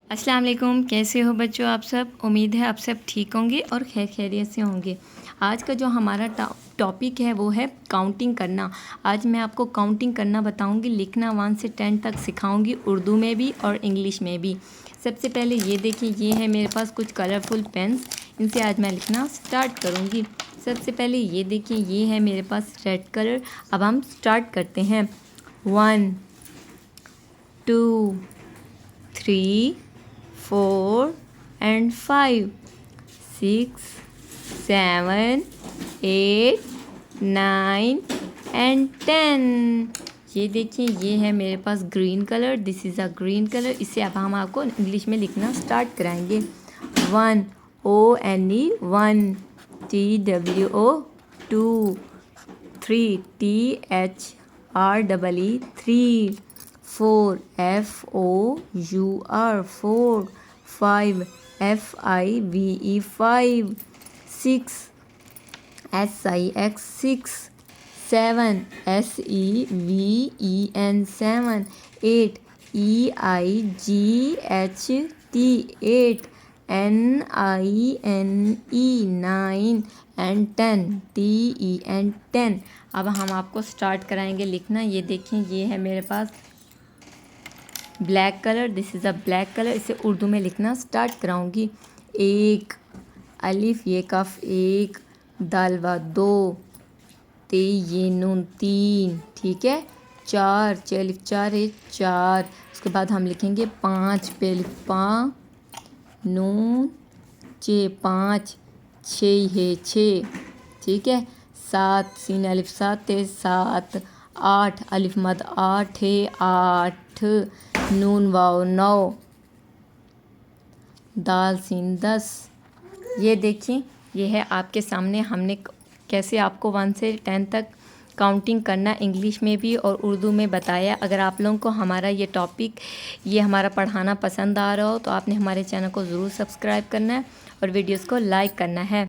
अस्सलाम वालेकुम। कैसे हो बच्चों आप सब? उम्मीद है आप सब ठीक होंगे और खैर खैरियत से होंगे। आज का जो हमारा टॉपिक है वो है काउंटिंग करना। आज मैं आपको काउंटिंग करना बताऊंगी, लिखना 1 से 10 तक सिखाऊंगी, उर्दू में भी और इंग्लिश में भी। सबसे पहले ये देखिए, ये है मेरे पास कुछ कलरफुल पेन्स, इनसे आज मैं लिखना स्टार्ट करूँगी। सबसे पहले ये देखिए, ये है मेरे पास रेड कलर। अब हम स्टार्ट करते हैं। 1 2 3 4 and 5 6 7 8 9 and 10। ये देखिए, ये है मेरे पास green colour. This is a green colour. इसे अब हम आपको इंग्लिश में लिखना स्टार्ट कराएंगे। 1 ONE 1 TWO 2 3 THREE 3 4 FOUR 4 5 FIVE 5 6 SIX 6 7 SEVEN 7 8 EIGHT 8 NINE 9 and 10 TEN 10। अब हम आपको स्टार्ट कराएंगे लिखना। ये देखें, ये है मेरे पास black colour. This is a black colour. इसे उर्दू में लिखना स्टार्ट कराऊंगी। 1 अलिफ ये कफ 1 दालवा 2 ते ये नून 3, ठीक है। 4 चलिफ 4 है 4। उसके बाद हम लिखेंगे 5 पेलिफ 5 नून चे 5 6 है 6, ठीक है। 7 सीन अलिफ 7 है 7। 8 अलिफ मद 8 है 8। नून वाव 9 दाल सीन 10। ये देखिए, ये है आपके सामने हमने कैसे आपको 1 से 10 तक काउंटिंग करना इंग्लिश में भी और उर्दू में बताया। अगर आप लोगों को हमारा ये टॉपिक, ये हमारा पढ़ाना पसंद आ रहा हो तो आपने हमारे चैनल को ज़रूर सब्सक्राइब करना है और वीडियोस को लाइक करना है।